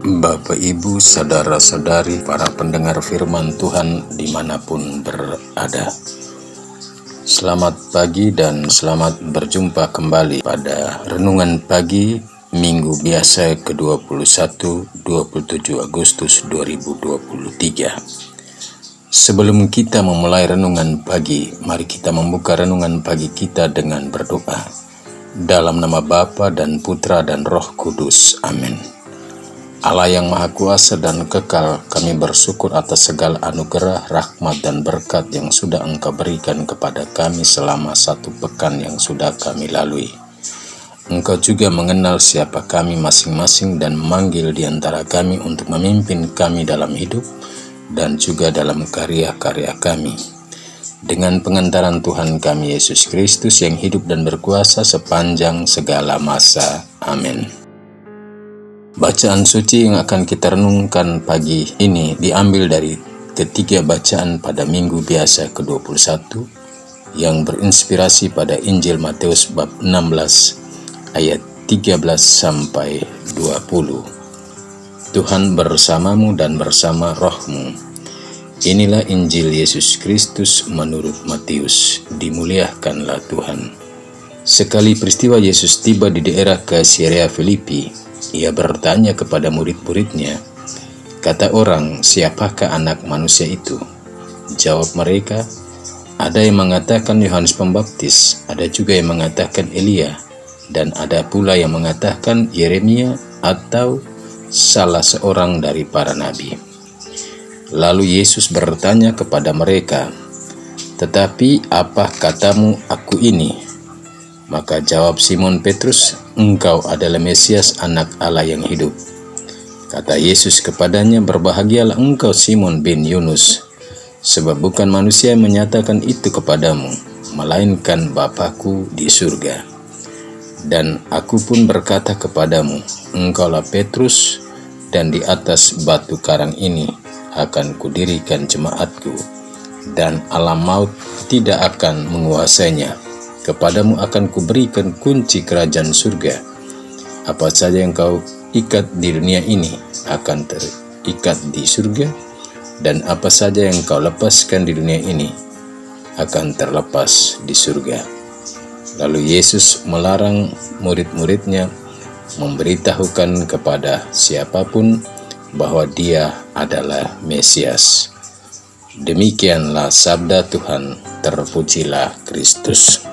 Bapak, Ibu, saudara-saudari, para pendengar firman Tuhan dimanapun berada. Selamat pagi dan selamat berjumpa kembali pada Renungan Pagi Minggu Biasa ke-21, 27 Agustus 2023. Sebelum kita memulai Renungan Pagi, mari kita membuka Renungan Pagi kita dengan berdoa. Dalam nama Bapa dan Putra dan Roh Kudus. Amin. Allah yang Maha Kuasa dan Kekal, kami bersyukur atas segala anugerah, rahmat, dan berkat yang sudah Engkau berikan kepada kami selama satu pekan yang sudah kami lalui. Engkau juga mengenal siapa kami masing-masing dan memanggil di antara kami untuk memimpin kami dalam hidup dan juga dalam karya-karya kami. Dengan pengantaran Tuhan kami Yesus Kristus yang hidup dan berkuasa sepanjang segala masa. Amin. Bacaan suci yang akan kita renungkan pagi ini diambil dari ketiga bacaan pada Minggu Biasa ke-21 yang berinspirasi pada Injil Matius bab 16 ayat 13 sampai 20. Tuhan bersamamu dan bersama rohmu. Inilah Injil Yesus Kristus menurut Matius. Dimuliakanlah Tuhan. Sekali peristiwa Yesus tiba di daerah Kaisarea Filipi, Ia bertanya kepada murid-muridnya, kata orang, siapakah anak manusia itu? Jawab mereka, ada yang mengatakan Yohanes Pembaptis, ada juga yang mengatakan Elia, dan ada pula yang mengatakan Yeremia atau salah seorang dari para nabi. Lalu Yesus bertanya kepada mereka, tetapi apa katamu aku ini? Maka jawab Simon Petrus, engkau adalah Mesias, anak Allah yang hidup. Kata Yesus kepadanya, berbahagialah engkau Simon bin Yunus, sebab bukan manusia yang menyatakan itu kepadamu, melainkan Bapa-Ku di surga. Dan aku pun berkata kepadamu, engkaulah Petrus, dan di atas batu karang ini akan kudirikan jemaatku, dan alam maut tidak akan menguasainya. Kepadamu akan kuberikan kunci kerajaan surga. Apa saja yang kau ikat di dunia ini akan terikat di surga, dan apa saja yang kau lepaskan di dunia ini akan terlepas di surga. Lalu Yesus melarang murid-muridnya memberitahukan kepada siapapun bahwa Dia adalah Mesias. Demikianlah sabda Tuhan, terpujilah Kristus.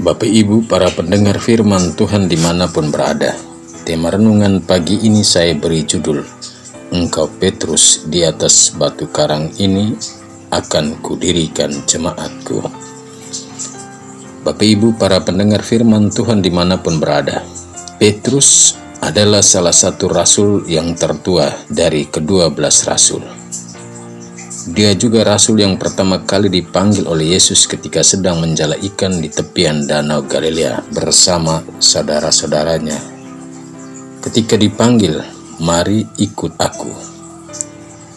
Bapak, Ibu, para pendengar firman Tuhan dimanapun berada, tema renungan pagi ini saya beri judul, Engkau Petrus, di atas batu karang ini akan kudirikan jemaatku. Bapak, Ibu, para pendengar firman Tuhan dimanapun berada, Petrus adalah salah satu rasul yang tertua dari ke-12 rasul. Dia juga rasul yang pertama kali dipanggil oleh Yesus ketika sedang menjala ikan di tepian Danau Galilea bersama saudara-saudaranya. Ketika dipanggil, mari ikut aku.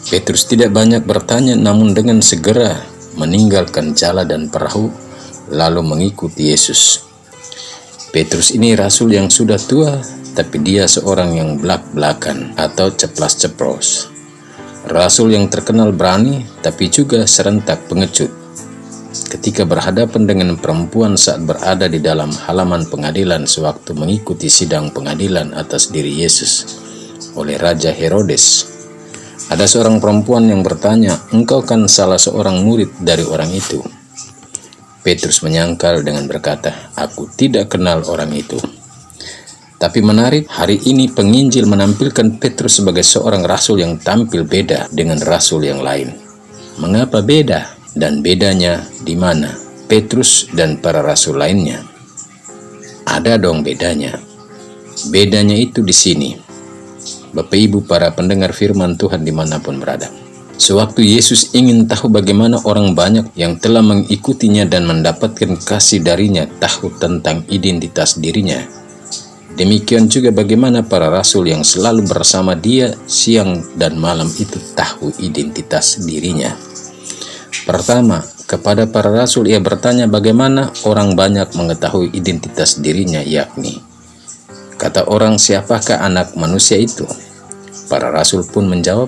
Petrus tidak banyak bertanya, namun dengan segera meninggalkan jala dan perahu, lalu mengikuti Yesus. Petrus ini rasul yang sudah tua, tapi dia seorang yang belak-belakan atau ceplas-ceplos. Rasul yang terkenal berani, tapi juga serentak pengecut. Ketika berhadapan dengan perempuan saat berada di dalam halaman pengadilan sewaktu mengikuti sidang pengadilan atas diri Yesus oleh Raja Herodes, ada seorang perempuan yang bertanya, engkau kan salah seorang murid dari orang itu. Petrus menyangkal dengan berkata, aku tidak kenal orang itu. Tapi menarik, hari ini penginjil menampilkan Petrus sebagai seorang rasul yang tampil beda dengan rasul yang lain. Mengapa beda? Dan bedanya di mana? Petrus dan para rasul lainnya. Ada dong bedanya. Bedanya itu di sini. Bapak, Ibu, para pendengar firman Tuhan dimanapun berada. Sewaktu Yesus ingin tahu bagaimana orang banyak yang telah mengikutinya dan mendapatkan kasih darinya tahu tentang identitas dirinya, demikian juga bagaimana para rasul yang selalu bersama dia siang dan malam itu tahu identitas dirinya. Pertama, kepada para rasul ia bertanya bagaimana orang banyak mengetahui identitas dirinya, yakni, kata orang, siapakah anak manusia itu? Para rasul pun menjawab,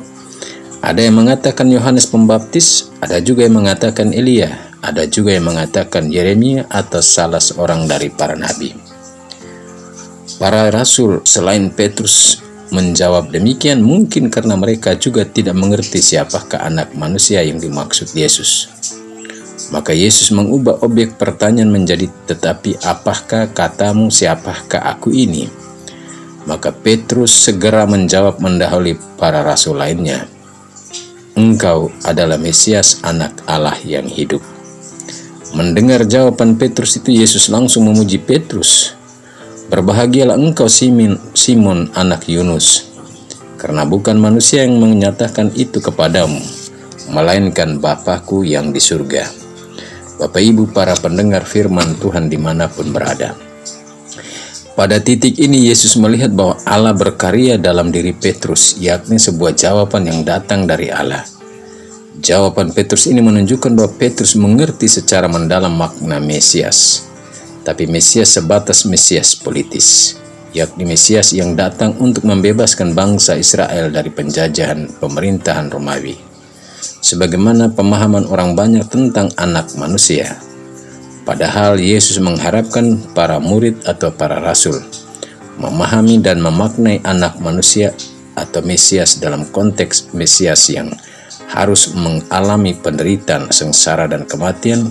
ada yang mengatakan Yohanes Pembaptis, ada juga yang mengatakan Elia, ada juga yang mengatakan Yeremia atau salah seorang dari para nabi. Para rasul selain Petrus menjawab demikian mungkin karena mereka juga tidak mengerti siapakah anak manusia yang dimaksud Yesus. Maka Yesus mengubah objek pertanyaan menjadi, tetapi apakah katamu siapakah aku ini? Maka Petrus segera menjawab mendahului para rasul lainnya, engkau adalah Mesias, anak Allah yang hidup. Mendengar jawaban Petrus itu, Yesus langsung memuji Petrus. Berbahagialah engkau Simon anak Yunus, karena bukan manusia yang menyatakan itu kepadamu, melainkan Bapa-Ku yang di surga. Bapak Ibu para pendengar firman Tuhan dimanapun berada. Pada titik ini Yesus melihat bahwa Allah berkarya dalam diri Petrus, yakni sebuah jawaban yang datang dari Allah. Jawaban Petrus ini menunjukkan bahwa Petrus mengerti secara mendalam makna Mesias. Tapi Mesias sebatas Mesias politis, yakni Mesias yang datang untuk membebaskan bangsa Israel dari penjajahan pemerintahan Romawi. Sebagaimana pemahaman orang banyak tentang anak manusia. Padahal Yesus mengharapkan para murid atau para rasul memahami dan memaknai anak manusia atau Mesias dalam konteks Mesias yang harus mengalami penderitaan, sengsara, dan kematian,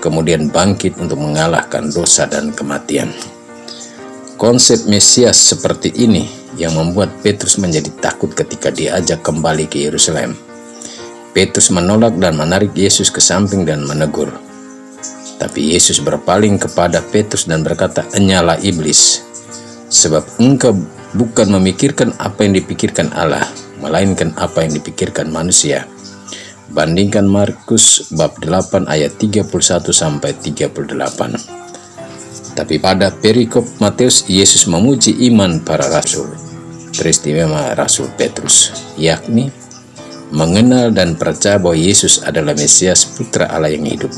kemudian bangkit untuk mengalahkan dosa dan kematian. Konsep Mesias seperti ini yang membuat Petrus menjadi takut ketika diajak kembali ke Yerusalem. Petrus menolak dan menarik Yesus ke samping dan menegur. Tapi Yesus berpaling kepada Petrus dan berkata, "Enyalah iblis, sebab engkau bukan memikirkan apa yang dipikirkan Allah, melainkan apa yang dipikirkan manusia." Bandingkan Markus bab 8 ayat 31-38. Tapi pada perikop Matius, Yesus memuji iman para rasul, teristimewa Rasul Petrus, yakni mengenal dan percaya bahwa Yesus adalah Mesias, Putra Allah yang hidup.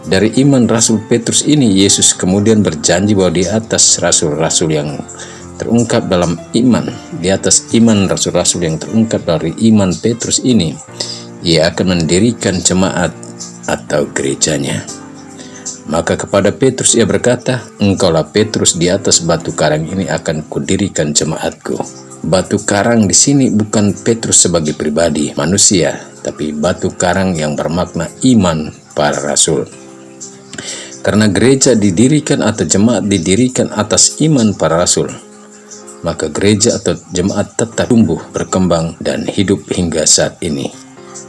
Dari iman Rasul Petrus ini, Yesus kemudian berjanji bahwa di atas rasul-rasul yang terungkap dalam iman, di atas iman rasul-rasul yang terungkap dari iman Petrus ini, Ia akan mendirikan jemaat atau gerejanya. Maka kepada Petrus Ia berkata, "Engkaulah Petrus, di atas batu karang ini akan kudirikan jemaatku." Batu karang di sini bukan Petrus sebagai pribadi manusia, tapi batu karang yang bermakna iman para rasul. Karena gereja didirikan atau jemaat didirikan atas iman para rasul, maka gereja atau jemaat tetap tumbuh, berkembang, dan hidup hingga saat ini.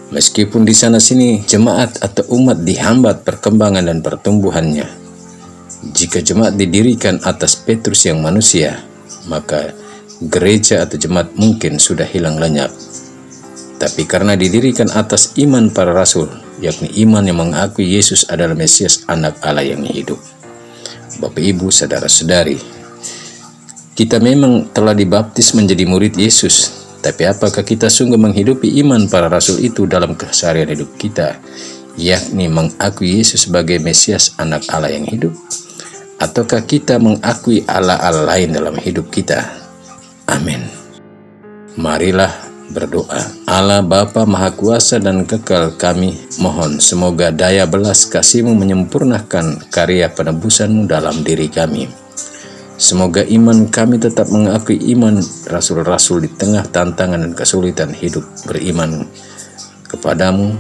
Meskipun di sana-sini jemaat atau umat dihambat perkembangan dan pertumbuhannya. Jika jemaat didirikan atas Petrus yang manusia, maka gereja atau jemaat mungkin sudah hilang lenyap. Tapi karena didirikan atas iman para rasul, yakni iman yang mengakui Yesus adalah Mesias, anak Allah yang hidup. Bapak, Ibu, saudara-saudari, kita memang telah dibaptis menjadi murid Yesus, tapi apakah kita sungguh menghidupi iman para rasul itu dalam keseharian hidup kita, yakni mengakui Yesus sebagai Mesias, anak Allah yang hidup? Ataukah kita mengakui Allah-Allah lain dalam hidup kita? Amin. Marilah berdoa. Allah Bapa Maha Kuasa dan Kekal, kami mohon semoga daya belas kasih-Mu menyempurnakan karya penebusan-Mu dalam diri kami. Semoga iman kami tetap mengakui iman rasul-rasul di tengah tantangan dan kesulitan hidup beriman kepadamu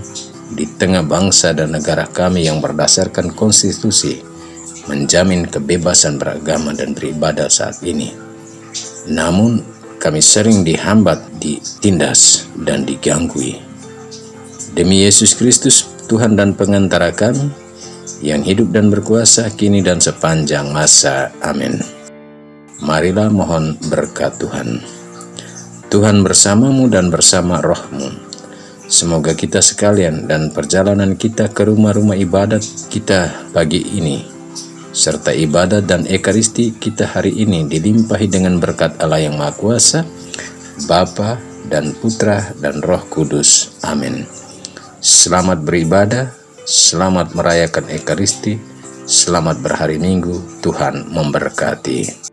di tengah bangsa dan negara kami yang berdasarkan konstitusi menjamin kebebasan beragama dan beribadah saat ini. Namun kami sering dihambat, ditindas, dan diganggui. Demi Yesus Kristus, Tuhan dan pengantara kami, yang hidup dan berkuasa kini dan sepanjang masa. Amin. Marilah mohon berkat Tuhan. Tuhan bersamamu dan bersama rohmu. Semoga kita sekalian dan perjalanan kita ke rumah-rumah ibadat kita pagi ini, serta ibadat dan ekaristi kita hari ini dilimpahi dengan berkat Allah yang Maha Kuasa, Bapa dan Putra dan Roh Kudus. Amin. Selamat beribadah, selamat merayakan ekaristi, selamat berhari Minggu, Tuhan memberkati.